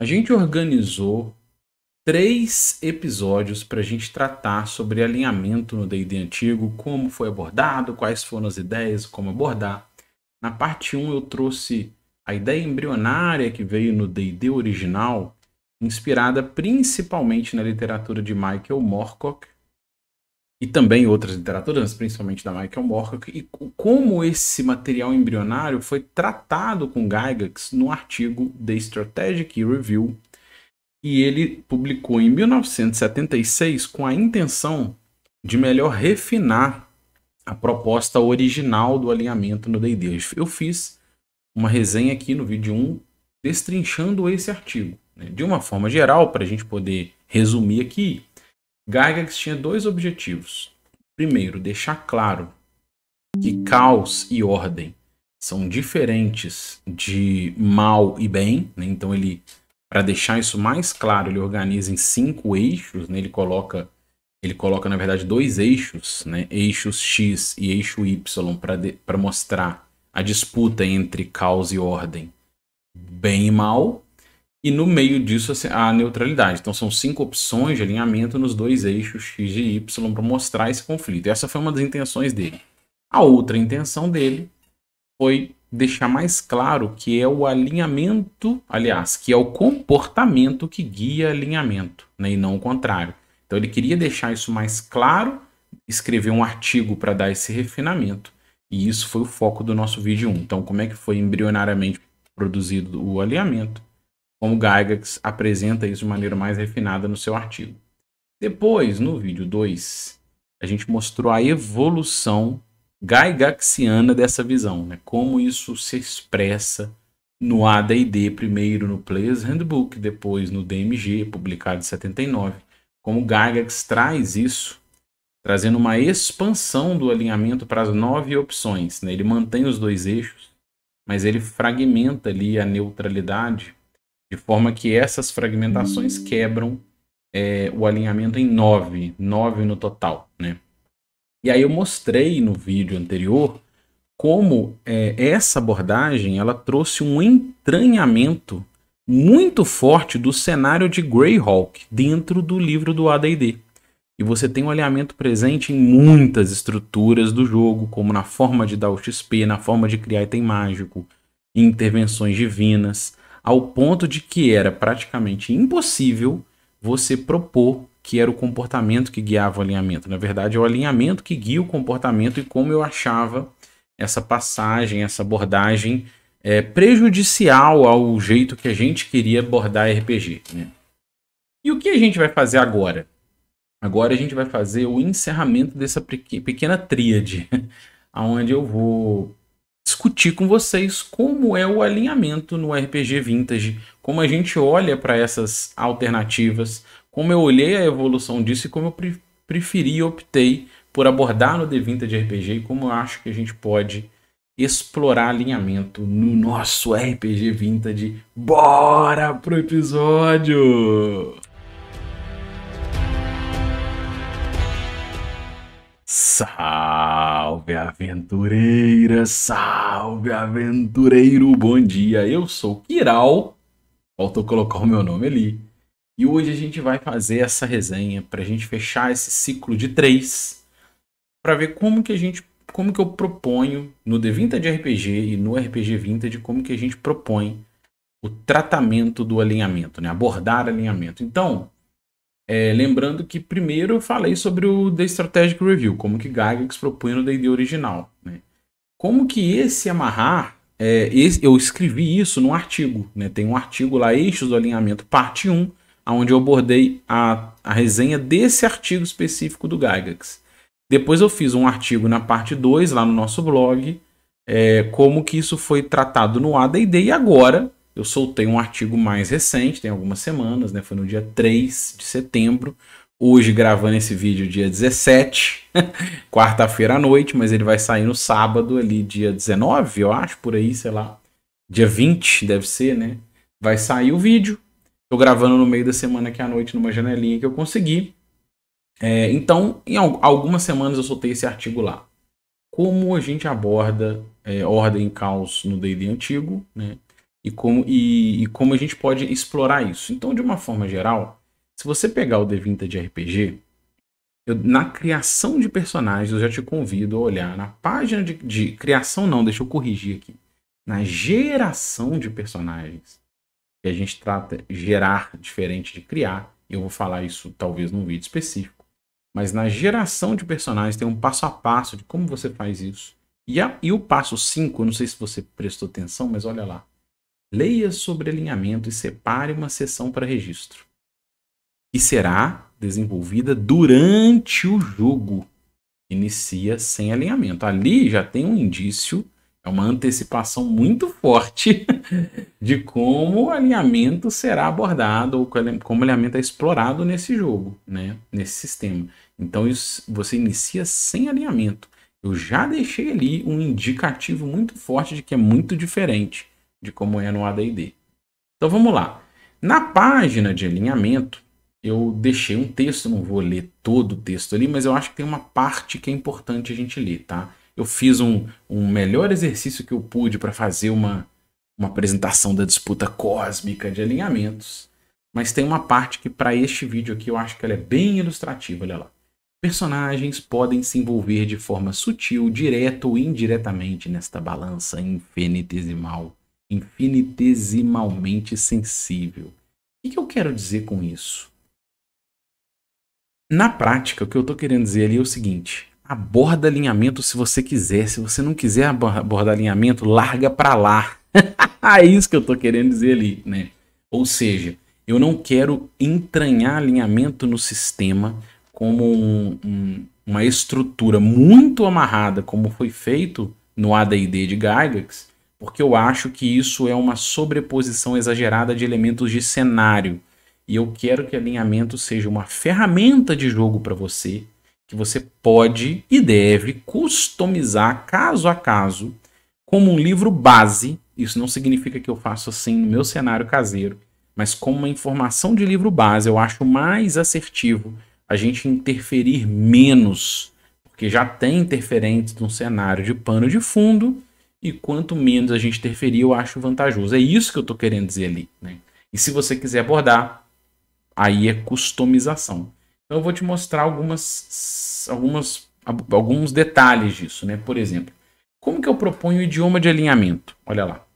A gente organizou 3 episódios para a gente tratar sobre alinhamento no D&D antigo, como foi abordado, quais foram as ideias, como abordar. Na parte 1 eu trouxe a ideia embrionária que veio no D&D original, inspirada principalmente na literatura de Michael Moorcock, e também outras literaturas, mas principalmente da Michael Moorcock, e como esse material embrionário foi tratado com Gygax no artigo The Strategic Review, e ele publicou em 1976 com a intenção de melhor refinar a proposta original do alinhamento no D&D. Eu fiz uma resenha aqui no vídeo 1 destrinchando esse artigo. De uma forma geral, para a gente poder resumir aqui, Gygax tinha 2 objetivos. Primeiro, deixar claro que caos e ordem são diferentes de mal e bem, né? Então ele, para deixar isso mais claro, ele organiza em 5 eixos, né? Ele coloca na verdade 2 eixos, né? Eixos X e eixo Y, para mostrar a disputa entre caos e ordem, bem e mal, e no meio disso a neutralidade. Então são 5 opções de alinhamento nos 2 eixos X e Y para mostrar esse conflito. E essa foi uma das intenções dele. A outra intenção dele foi deixar mais claro que é o alinhamento, aliás, que é o comportamento que guia alinhamento, né, e não o contrário. Então ele queria deixar isso mais claro, escrever um artigo para dar esse refinamento, e isso foi o foco do nosso vídeo 1. Então como é que foi embrionariamente produzido o alinhamento, como Gygax apresenta isso de maneira mais refinada no seu artigo. Depois, no vídeo 2, a gente mostrou a evolução gygaxiana dessa visão, né? Como isso se expressa no AD&D, primeiro no Player's Handbook, depois no DMG, publicado em 79. Como Gygax traz isso, trazendo uma expansão do alinhamento para as 9 opções, né? Ele mantém os 2 eixos, mas ele fragmenta ali a neutralidade, de forma que essas fragmentações quebram o alinhamento em 9 no total, né? E aí eu mostrei no vídeo anterior como essa abordagem ela trouxe um entranhamento muito forte do cenário de Greyhawk dentro do livro do AD&D. E você tem um alinhamento presente em muitas estruturas do jogo, como na forma de dar o XP, na forma de criar item mágico, intervenções divinas, ao ponto de que era praticamente impossível você propor que era o comportamento que guiava o alinhamento. Na verdade, é o alinhamento que guia o comportamento, e como eu achava essa passagem, essa abordagem prejudicial ao jeito que a gente queria abordar RPG, né? E o que a gente vai fazer agora? Agora a gente vai fazer o encerramento dessa pequena tríade, onde eu vou discutir com vocês como é o alinhamento no RPG Vintage, como a gente olha para essas alternativas, como eu olhei a evolução disso e como eu preferi e optei por abordar no The Vintage RPG, e como eu acho que a gente pode explorar alinhamento no nosso RPG Vintage. Bora pro episódio! Salve aventureira, salve aventureiro, bom dia, eu sou Kiral, faltou colocar o meu nome ali, e hoje a gente vai fazer essa resenha para a gente fechar esse ciclo de 3, para ver como que eu proponho no The Vintage RPG e no RPG Vintage, como que a gente propõe o tratamento do alinhamento, né? Abordar alinhamento. Então, lembrando que primeiro eu falei sobre o The Strategic Review, como que Gygax propunha no D&D original, né? Como que esse amarrar, eu escrevi isso num artigo, né? Tem um artigo lá, Eixos do Alinhamento, parte 1, onde eu abordei a resenha desse artigo específico do Gygax. Depois eu fiz um artigo na parte 2, lá no nosso blog, como que isso foi tratado no AD&D, e agora eu soltei um artigo mais recente, tem algumas semanas, né? Foi no dia 3 de setembro. Hoje, gravando esse vídeo, dia 17, quarta-feira à noite, mas ele vai sair no sábado, ali, dia 19, eu acho, por aí, sei lá. Dia 20, deve ser, né? Vai sair o vídeo. Tô gravando no meio da semana aqui à noite, numa janelinha que eu consegui. Então, em algumas semanas eu soltei esse artigo lá. Como a gente aborda ordem e caos no D&D antigo, né? e como a gente pode explorar isso. Então, de uma forma geral, se você pegar o D20 de RPG, na criação de personagens, eu já te convido a olhar na página de criação, não, deixa eu corrigir aqui. Na geração de personagens, que a gente trata gerar diferente de criar, eu vou falar isso talvez num vídeo específico, mas na geração de personagens tem um passo a passo de como você faz isso. E o passo 5, eu não sei se você prestou atenção, mas olha lá. Leia sobre alinhamento e separe uma seção para registro, que será desenvolvida durante o jogo. Inicia sem alinhamento. Ali já tem um indício, é uma antecipação muito forte de como o alinhamento será abordado ou como o alinhamento é explorado nesse jogo, né? Nesse sistema. Então você inicia sem alinhamento. Eu já deixei ali um indicativo muito forte de que é muito diferente de como é no AD&D. Então vamos lá. Na página de alinhamento, eu deixei um texto, não vou ler todo o texto ali, mas eu acho que tem uma parte que é importante a gente ler, tá? Eu fiz um melhor exercício que eu pude para fazer uma apresentação da disputa cósmica de alinhamentos, mas tem uma parte que para este vídeo aqui eu acho que ela é bem ilustrativa, olha lá. Personagens podem se envolver de forma sutil, direta ou indiretamente nesta balança infinitesimalmente sensível. O que eu quero dizer com isso? Na prática, o que eu estou querendo dizer ali é o seguinte: aborda alinhamento se você quiser. Se você não quiser abordar alinhamento, larga para lá. É isso que eu estou querendo dizer ali, né? Ou seja, eu não quero entranhar alinhamento no sistema como uma estrutura muito amarrada, como foi feito no AD&D de Gygax, porque eu acho que isso é uma sobreposição exagerada de elementos de cenário. E eu quero que alinhamento seja uma ferramenta de jogo para você, que você pode e deve customizar caso a caso, como um livro base. Isso não significa que eu faço assim no meu cenário caseiro, mas como uma informação de livro base, eu acho mais assertivo a gente interferir menos, porque já tem interferentes no cenário de pano de fundo, e quanto menos a gente interferir, eu acho vantajoso. É isso que eu estou querendo dizer ali, né? E se você quiser abordar, aí é customização. Então eu vou te mostrar alguns detalhes disso, né? Por exemplo, como que eu proponho o idioma de alinhamento? Olha lá,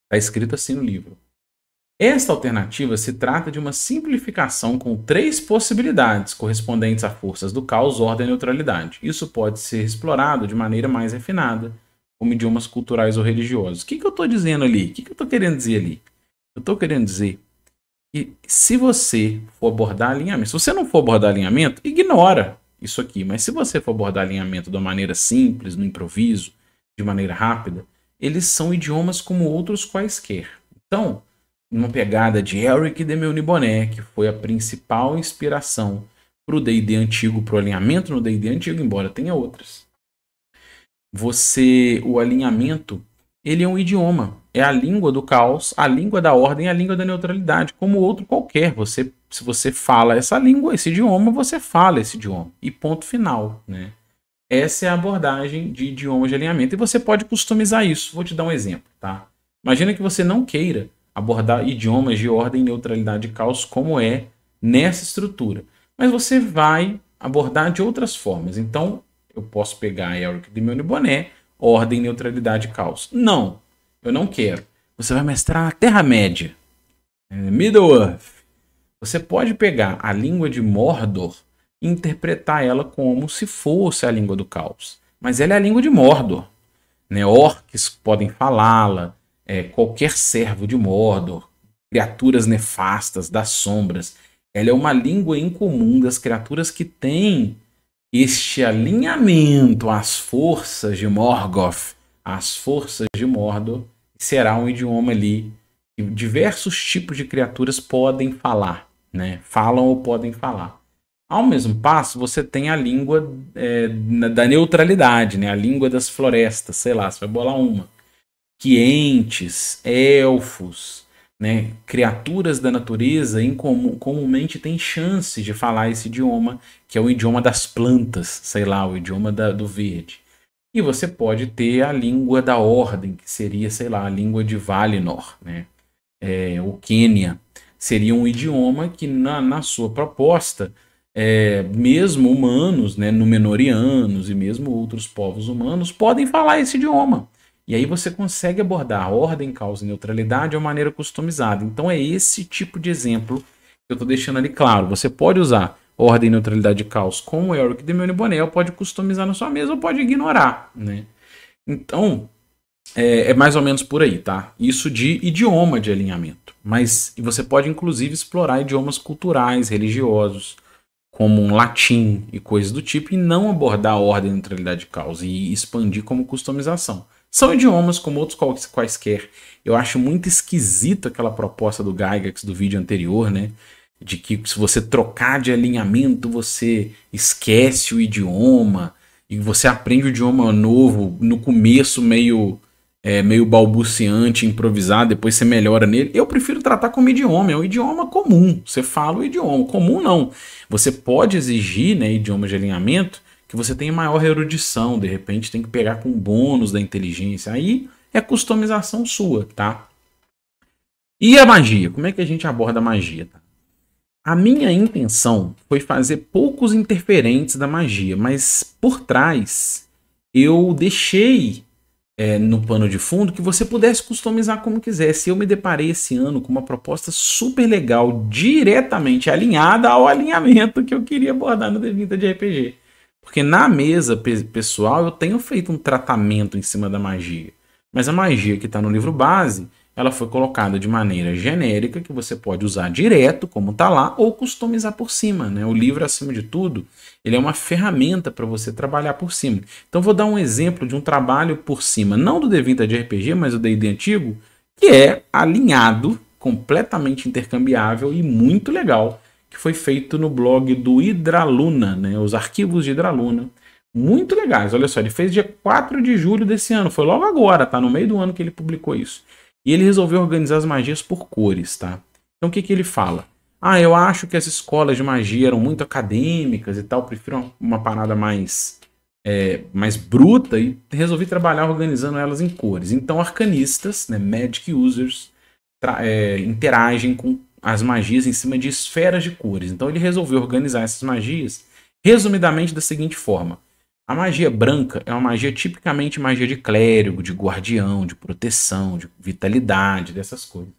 está escrito assim no livro. Esta alternativa se trata de uma simplificação com 3 possibilidades correspondentes a forças do caos, ordem e neutralidade. Isso pode ser explorado de maneira mais refinada, como idiomas culturais ou religiosos. O que eu estou dizendo ali? O que eu estou querendo dizer ali? Eu estou querendo dizer que se você for abordar alinhamento, se você não for abordar alinhamento, ignora isso aqui. Mas se você for abordar alinhamento de uma maneira simples, no improviso, de maneira rápida, eles são idiomas como outros quaisquer. Então, uma pegada de Eric de Meuniboné, que foi a principal inspiração para o D&D antigo, para o alinhamento no D&D antigo, embora tenha outras. O alinhamento, ele é um idioma, é a língua do caos, a língua da ordem, a língua da neutralidade, como outro qualquer. Se você fala essa língua, esse idioma, você fala esse idioma, e ponto final, né? Essa é a abordagem de idiomas de alinhamento, e você pode customizar isso. Vou te dar um exemplo, tá? Imagina que você não queira abordar idiomas de ordem, neutralidade e caos como é nessa estrutura, mas você vai abordar de outras formas. Então, eu posso pegar Eric de Meuniboné, ordem, neutralidade e caos. Não, eu não quero. Você vai mestrar na Terra-média, Middle-earth. Você pode pegar a língua de Mordor e interpretar ela como se fosse a língua do caos. Mas ela é a língua de Mordor, né? Orcs podem falá-la, qualquer servo de Mordor, criaturas nefastas das sombras. Ela é uma língua incomum das criaturas que têm este alinhamento às forças de Morgoth, às forças de Mordor. Será um idioma ali que diversos tipos de criaturas podem falar, né? Falam ou podem falar. Ao mesmo passo, você tem a língua da neutralidade, né? A língua das florestas, sei lá, você vai bolar uma. Quientes, elfos, né? Criaturas da natureza comumente têm chance de falar esse idioma, que é o idioma das plantas, sei lá, o idioma do verde. E você pode ter a língua da ordem, que seria, sei lá, a língua de Valinor, né? O Quênia. Seria um idioma que, na sua proposta, mesmo humanos, né, Númenóreanos e mesmo outros povos humanos, podem falar esse idioma. E aí você consegue abordar a ordem, causa e neutralidade de uma maneira customizada. Então é esse tipo de exemplo que eu estou deixando ali claro. Você pode usar ordem, neutralidade e caos como o Elric de Bonel, pode customizar na sua mesa ou pode ignorar, né? Então, é mais ou menos por aí, tá? Isso de idioma de alinhamento. Mas você pode, inclusive, explorar idiomas culturais, religiosos, como um latim e coisas do tipo, e não abordar a ordem, neutralidade e caos e expandir como customização. São idiomas como outros quaisquer. Eu acho muito esquisito aquela proposta do Gygax do vídeo anterior, né? De que se você trocar de alinhamento, você esquece o idioma e você aprende o idioma novo no começo meio balbuciante, improvisado, depois você melhora nele. Eu prefiro tratar como idioma, é um idioma comum. Você fala o idioma, comum não. Você pode exigir, né, idioma de alinhamento, que você tenha maior erudição, de repente tem que pegar com bônus da inteligência. Aí é customização sua, tá? E a magia? Como é que a gente aborda a magia? Tá? A minha intenção foi fazer poucos interferentes da magia, mas por trás eu deixei no pano de fundo que você pudesse customizar como quisesse. Eu me deparei esse ano com uma proposta super legal, diretamente alinhada ao alinhamento que eu queria abordar no D20 de RPG. Porque na mesa pessoal eu tenho feito um tratamento em cima da magia. Mas a magia que está no livro base, ela foi colocada de maneira genérica, que você pode usar direto, como está lá, ou customizar por cima, né? O livro, acima de tudo, ele é uma ferramenta para você trabalhar por cima. Então vou dar um exemplo de um trabalho por cima, não do D20 de RPG, mas do D&D antigo, que é alinhado, completamente intercambiável e muito legal, que foi feito no blog do Hidraluna, né? Os arquivos de Hidraluna. Muito legais, olha só, ele fez dia 4 de julho desse ano, foi logo agora, tá? No meio do ano que ele publicou isso. E ele resolveu organizar as magias por cores, tá? Então o que ele fala? Ah, eu acho que as escolas de magia eram muito acadêmicas e tal, prefiro uma parada mais bruta e resolvi trabalhar organizando elas em cores. Então arcanistas, né, Magic Users, interagem com as magias em cima de esferas de cores. Então ele resolveu organizar essas magias resumidamente da seguinte forma. A magia branca é uma magia tipicamente magia de clérigo, de guardião, de proteção, de vitalidade, dessas coisas.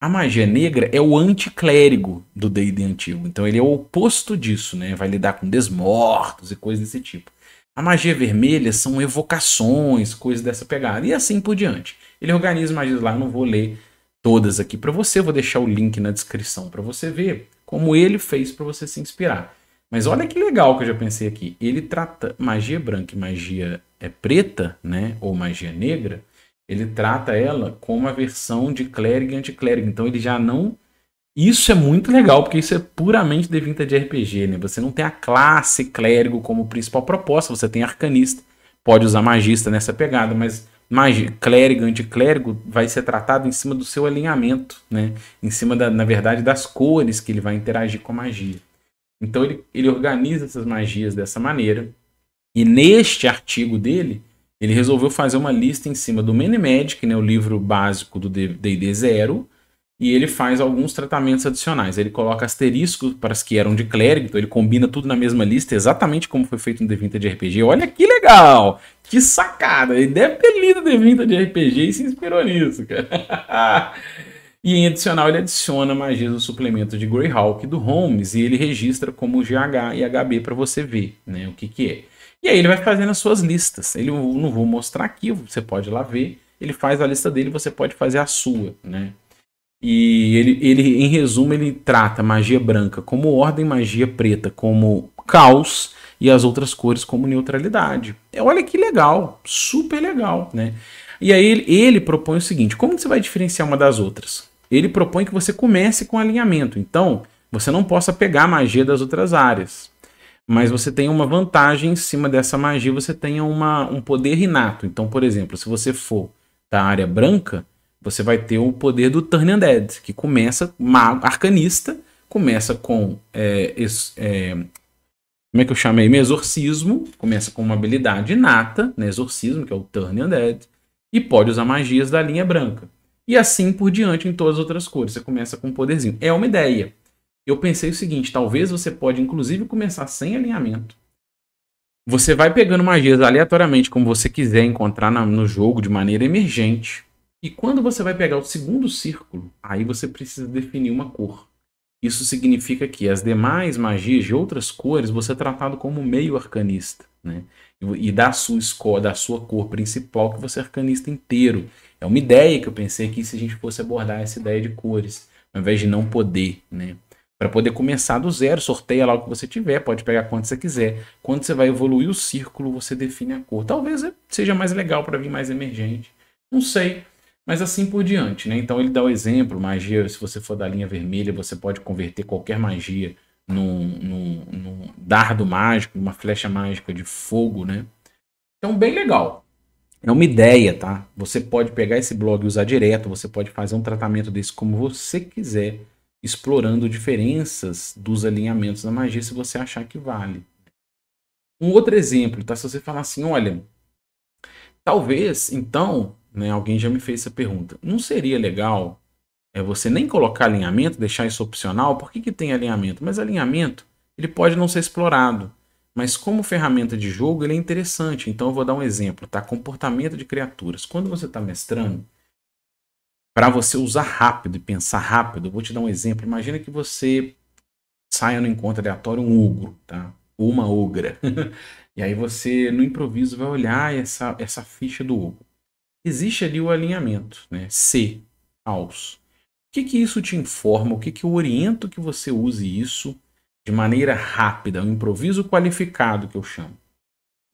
A magia negra é o anticlérigo do D&D antigo. Então ele é o oposto disso, né? Vai lidar com desmortos e coisas desse tipo. A magia vermelha são evocações, coisas dessa pegada. E assim por diante. Ele organiza magias lá, eu não vou ler todas aqui para você, vou deixar o link na descrição para você ver como ele fez para você se inspirar. Mas olha que legal que eu já pensei aqui. Ele trata magia branca e magia preta, né, ou magia negra, ele trata ela como uma versão de clérigo e anticlérigo. Então ele já não... Isso é muito legal, porque isso é puramente D20 de RPG, né? Você não tem a classe clérigo como principal proposta, você tem arcanista, pode usar magista nessa pegada, mas clérigo, anticlérigo vai ser tratado em cima do seu alinhamento, né? Em cima, na verdade, das cores que ele vai interagir com a magia. Então ele organiza essas magias dessa maneira. E neste artigo dele, ele resolveu fazer uma lista em cima do Mini Magic, né, o livro básico do D&D 0, e ele faz alguns tratamentos adicionais. Ele coloca asteriscos para as que eram de clérigo, então ele combina tudo na mesma lista, exatamente como foi feito no D20 de RPG. Olha que legal! Que sacada! Ele deve ter lido o D20 de RPG e se inspirou nisso, cara. E em adicional ele adiciona magias do suplemento de Greyhawk do Holmes e ele registra como GH e HB para você ver, né, o que é. E aí ele vai fazendo as suas listas. Eu não vou mostrar aqui, você pode ir lá ver. Ele faz a lista dele, você pode fazer a sua, né? E ele, em resumo, ele trata magia branca como ordem, magia preta como caos e as outras cores como neutralidade. Olha que legal, super legal, né? E aí ele propõe o seguinte, como você vai diferenciar uma das outras? Ele propõe que você comece com alinhamento, então você não possa pegar a magia das outras áreas, mas você tem uma vantagem em cima dessa magia, você tenha um poder inato. Então, por exemplo, se você for da área branca, você vai ter o poder do Turn Undead, que começa, arcanista, começa com Como é que eu chamei? Exorcismo, começa com uma habilidade inata, né? Exorcismo, que é o Turn Undead, e pode usar magias da linha branca. E assim por diante em todas as outras cores. Você começa com um poderzinho. É uma ideia. Eu pensei o seguinte, talvez você pode inclusive começar sem alinhamento. Você vai pegando magias aleatoriamente, como você quiser encontrar no jogo de maneira emergente. E quando você vai pegar o segundo círculo, aí você precisa definir uma cor. Isso significa que as demais magias de outras cores você é tratado como meio arcanista, né? E da sua cor principal que você é arcanista inteiro. É uma ideia que eu pensei aqui se a gente fosse abordar essa ideia de cores, ao invés de não poder, né? Para poder começar do zero, sorteia lá o que você tiver, pode pegar quanto você quiser. Quando você vai evoluir o círculo, você define a cor. Talvez seja mais legal para vir mais emergente. Não sei. Mas assim por diante, né? Então ele dá o exemplo, magia, se você for da linha vermelha, você pode converter qualquer magia num dardo mágico, uma flecha mágica de fogo, né? Então bem legal. É uma ideia, tá? Você pode pegar esse blog e usar direto, você pode fazer um tratamento desse como você quiser, explorando diferenças dos alinhamentos da magia se você achar que vale. Um outro exemplo, tá? Se você falar assim, olha, talvez, então, né, alguém já me fez essa pergunta. Não seria legal você nem colocar alinhamento, deixar isso opcional? Por que tem alinhamento? Mas alinhamento, ele pode não ser explorado. Mas como ferramenta de jogo, ele é interessante. Então eu vou dar um exemplo, tá? Comportamento de criaturas. Quando você está mestrando, para você usar rápido e pensar rápido, eu vou te dar um exemplo. Imagina que você saia no encontro aleatório um ogro, tá? Ou uma ogra. E aí você, no improviso, vai olhar essa ficha do ogro. Existe ali o alinhamento, né? C, aos. O que isso te informa? O que eu oriento que você use isso de maneira rápida? Um improviso qualificado que eu chamo.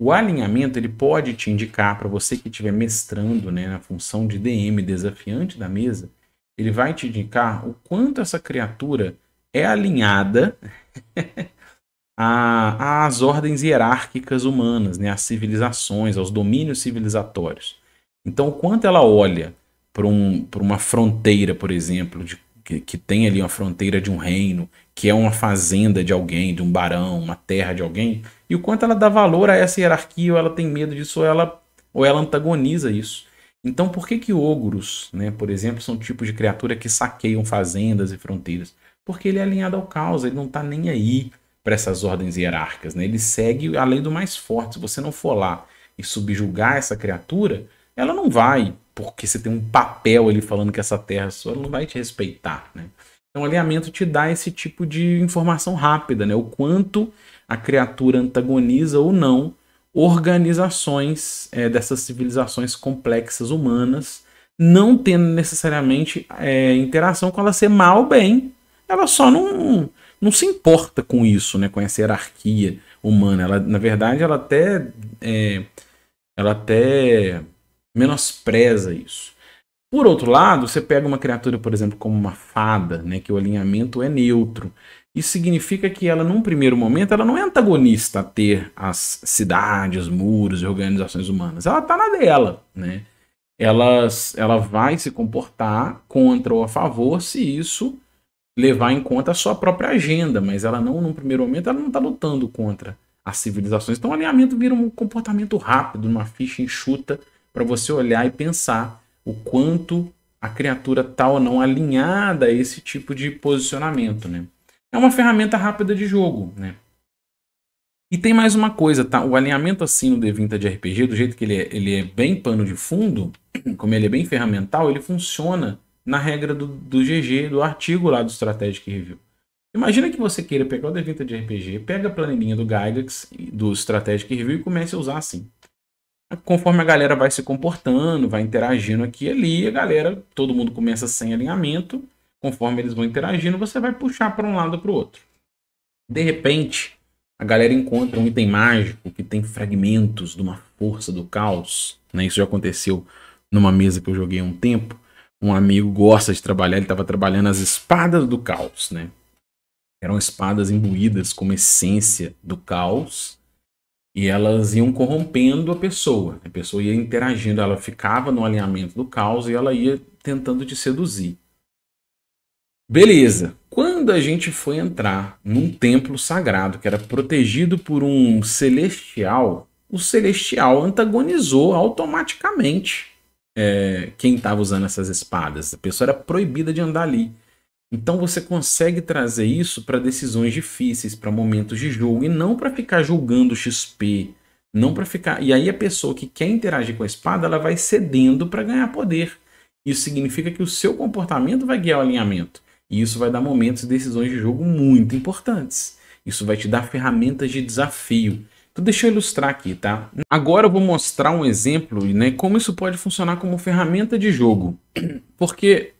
O alinhamento ele pode te indicar, para você que estiver mestrando, né, na função de DM desafiante da mesa, ele vai te indicar o quanto essa criatura é alinhada às ordens hierárquicas humanas, né, às civilizações, aos domínios civilizatórios. Então, o quanto ela olha para uma fronteira, por exemplo, que tem ali uma fronteira de um reino, que é uma fazenda de alguém, de um barão, uma terra de alguém, e o quanto ela dá valor a essa hierarquia, ou ela tem medo disso, ou ela antagoniza isso. Então, por que ogros, né, por exemplo, são tipos de criatura que saqueiam fazendas e fronteiras? Porque ele é alinhado ao caos, ele não está nem aí para essas ordens hierárquicas, né? Ele segue a lei do mais forte. Se você não for lá e subjugar essa criatura, ela não vai, porque você tem um papel ali falando que essa terra é sua, ela não vai te respeitar, né? Então o alinhamento te dá esse tipo de informação rápida, né? O quanto a criatura antagoniza ou não organizações dessas civilizações complexas humanas, não tendo necessariamente interação com ela ser mal ou bem. Ela só não se importa com isso, né? Com essa hierarquia humana. Ela, na verdade, ela até menospreza isso. Por outro lado, você pega uma criatura, por exemplo, como uma fada, né, que o alinhamento é neutro. Isso significa que ela, num primeiro momento, ela não é antagonista a ter as cidades, muros e organizações humanas. Ela está na dela, né? Ela vai se comportar contra ou a favor se isso levar em conta a sua própria agenda, mas ela não, num primeiro momento, ela não está lutando contra as civilizações. Então o alinhamento vira um comportamento rápido, uma ficha enxuta, para você olhar e pensar o quanto a criatura está ou não alinhada a esse tipo de posicionamento, né? É uma ferramenta rápida de jogo, né? E tem mais uma coisa, tá? O alinhamento assim no D20 de RPG, do jeito que ele é bem pano de fundo, como ele é bem ferramental, ele funciona na regra do GG, do artigo lá do Strategic Review. Imagina que você queira pegar o D20 de RPG, pega a planilhinha do Gygax, do Strategic Review e comece a usar assim. Conforme a galera vai se comportando, vai interagindo aqui e ali, a galera, todo mundo começa sem alinhamento, conforme eles vão interagindo, você vai puxar para um lado ou para o outro. De repente, a galera encontra um item mágico que tem fragmentos de uma força do caos, né? Isso já aconteceu numa mesa que eu joguei há um tempo. Um amigo gosta de trabalhar, ele estava trabalhando as espadas do caos, né? Eram espadas imbuídas com uma essência do caos e elas iam corrompendo a pessoa. A pessoa ia interagindo, ela ficava no alinhamento do caos e ela ia tentando te seduzir. Beleza. Quando a gente foi entrar num templo sagrado que era protegido por um celestial, o celestial antagonizou automaticamente quem estava usando essas espadas. A pessoa era proibida de andar ali. Então você consegue trazer isso para decisões difíceis, para momentos de jogo, e não para ficar julgando XP, não para ficar. E aí a pessoa que quer interagir com a espada, ela vai cedendo para ganhar poder. Isso significa que o seu comportamento vai guiar o alinhamento. E isso vai dar momentos e decisões de jogo muito importantes. Isso vai te dar ferramentas de desafio. Então deixa eu ilustrar aqui, tá? Agora eu vou mostrar um exemplo, né, como isso pode funcionar como ferramenta de jogo. Porque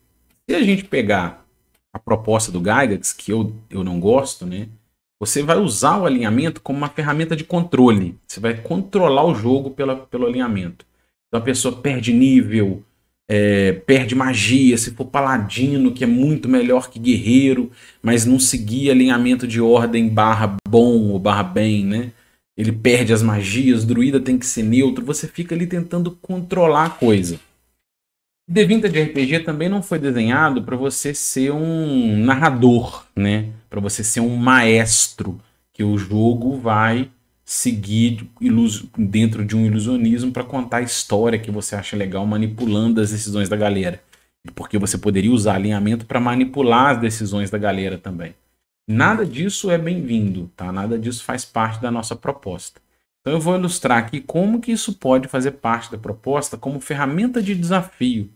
se a gente pegar a proposta do Gygax, que eu não gosto, né? Você vai usar o alinhamento como uma ferramenta de controle. Você vai controlar o jogo pelo alinhamento. Então a pessoa perde nível, perde magia, se for paladino, que é muito melhor que guerreiro, mas não seguir alinhamento de ordem barra bom ou barra bem, né? Ele perde as magias, druida tem que ser neutro, você fica ali tentando controlar a coisa. D20 de RPG também não foi desenhado para você ser um narrador, né? Para você ser um maestro, que o jogo vai seguir dentro de um ilusionismo para contar a história que você acha legal, manipulando as decisões da galera. Porque você poderia usar alinhamento para manipular as decisões da galera também. Nada disso é bem-vindo, tá? Nada disso faz parte da nossa proposta. Então eu vou ilustrar aqui como que isso pode fazer parte da proposta como ferramenta de desafio.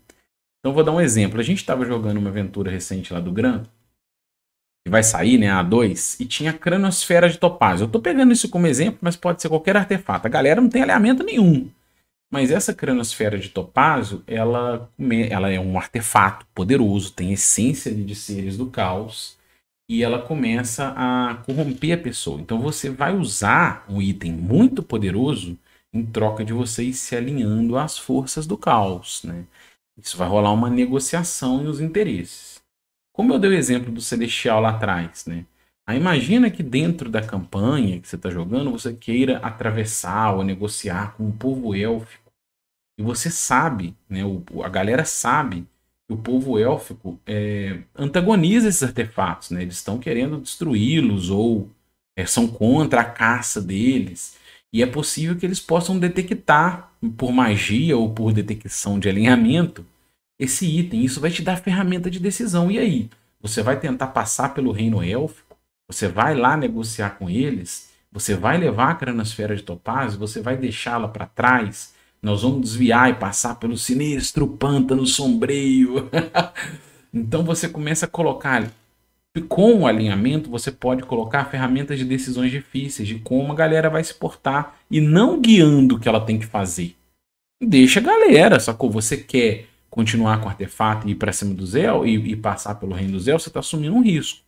Então vou dar um exemplo. A gente estava jogando uma aventura recente lá do Gran, que vai sair, né, a A2, e tinha Cronosfera de Topázio. Eu estou pegando isso como exemplo, mas pode ser qualquer artefato. A galera não tem alinhamento nenhum. Mas essa Cronosfera de Topázio, ela é um artefato poderoso, tem essência de seres do caos, e ela começa a corromper a pessoa. Então você vai usar um item muito poderoso em troca de você ir se alinhando às forças do caos, né? Isso vai rolar uma negociação e os interesses. Como eu dei o exemplo do Celestial lá atrás, né? Aí imagina que dentro da campanha que você está jogando, você queira atravessar ou negociar com o povo élfico. E você sabe, né? A galera sabe que o povo élfico antagoniza esses artefatos, né? Eles estão querendo destruí-los ou são contra a caça deles. E é possível que eles possam detectar, por magia ou por detecção de alinhamento, esse item. Isso vai te dar ferramenta de decisão. E aí? Você vai tentar passar pelo reino élfico? Você vai lá negociar com eles? Você vai levar a Cronosfera de Topázio? Você vai deixá-la para trás? Nós vamos desviar e passar pelo sinistro pântano sombrio. Então você começa a colocar... Com o alinhamento, você pode colocar ferramentas de decisões difíceis, de como a galera vai se portar, e não guiando o que ela tem que fazer. Deixa a galera, sacou? Você quer continuar com o artefato e ir para cima do Zéu e passar pelo reino do Zéu, você está assumindo um risco.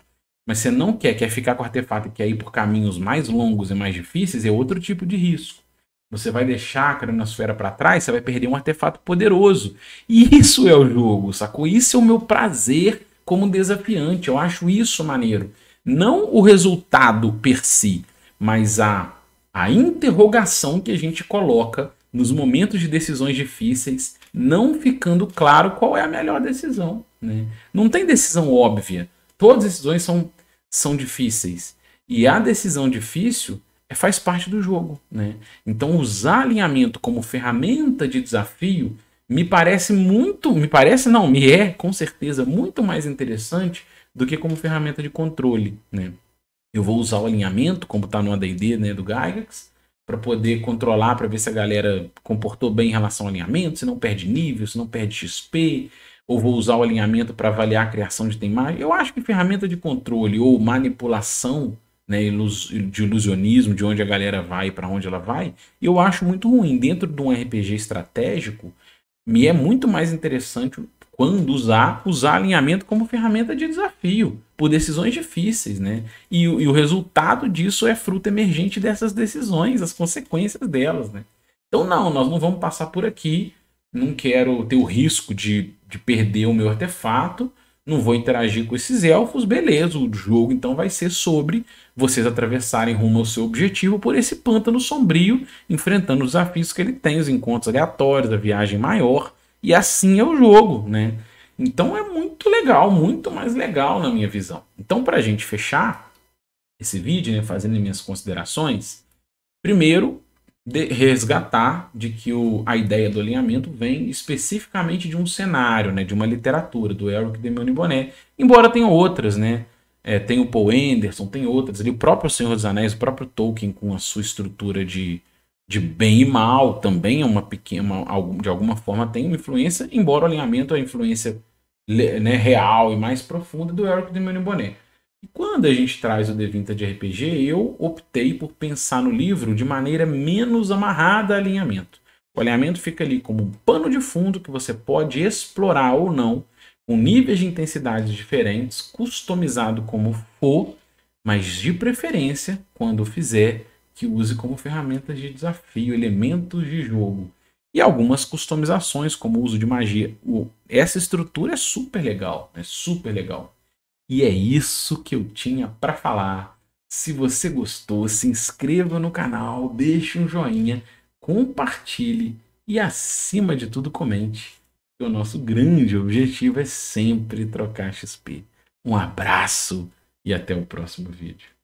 Mas você não quer ficar com o artefato e quer ir por caminhos mais longos e mais difíceis, é outro tipo de risco. Você vai deixar a Cronosfera para trás, você vai perder um artefato poderoso. E isso é o jogo, sacou? Isso é o meu prazer como desafiante. Eu acho isso maneiro. Não o resultado per si, mas a interrogação que a gente coloca nos momentos de decisões difíceis, não ficando claro qual é a melhor decisão, né? Não tem decisão óbvia. Todas as decisões são difíceis. E a decisão difícil faz parte do jogo, né? Então usar alinhamento como ferramenta de desafio me é com certeza muito mais interessante do que como ferramenta de controle, né? Eu vou usar o alinhamento, como está no AD&D, né, do Gygax, para poder controlar, para ver se a galera comportou bem em relação ao alinhamento, se não perde nível, se não perde XP, ou vou usar o alinhamento para avaliar a criação de imagem. Eu acho que ferramenta de controle ou manipulação, né, de ilusionismo, de onde a galera vai e para onde ela vai, eu acho muito ruim. Dentro de um RPG estratégico, me é muito mais interessante quando usar alinhamento como ferramenta de desafio, por decisões difíceis, né? E o resultado disso é fruto emergente dessas decisões, as consequências delas, né? Então não, nós não vamos passar por aqui, não quero ter o risco de perder o meu artefato, não vou interagir com esses elfos, beleza, o jogo então vai ser sobre vocês atravessarem rumo ao seu objetivo por esse pântano sombrio, enfrentando os desafios que ele tem, os encontros aleatórios, a viagem maior, e assim é o jogo, né? Então é muito legal, muito mais legal na minha visão. Então, para a gente fechar esse vídeo, né, fazendo minhas considerações, primeiro, resgatar de que a ideia do alinhamento vem especificamente de um cenário, né, de uma literatura, do Eric de Monibonnet, embora tenha outras, né? Tem o Paul Anderson, tem outras, ali, o próprio Senhor dos Anéis, o próprio Tolkien com a sua estrutura de bem e mal, também é uma pequena, de alguma forma tem uma influência, embora o alinhamento é a influência, né, real e mais profunda do Eric de Monibonnet. E quando a gente traz o D20 de RPG, eu optei por pensar no livro de maneira menos amarrada a alinhamento. O alinhamento fica ali como um pano de fundo que você pode explorar ou não, com níveis de intensidade diferentes, customizado como for, mas de preferência, quando fizer, que use como ferramentas de desafio, elementos de jogo. E algumas customizações, como o uso de magia. Essa estrutura é super legal, é super legal. E é isso que eu tinha para falar. Se você gostou, se inscreva no canal, deixe um joinha, compartilhe e, acima de tudo, comente. O nosso grande objetivo é sempre trocar XP. Um abraço e até o próximo vídeo.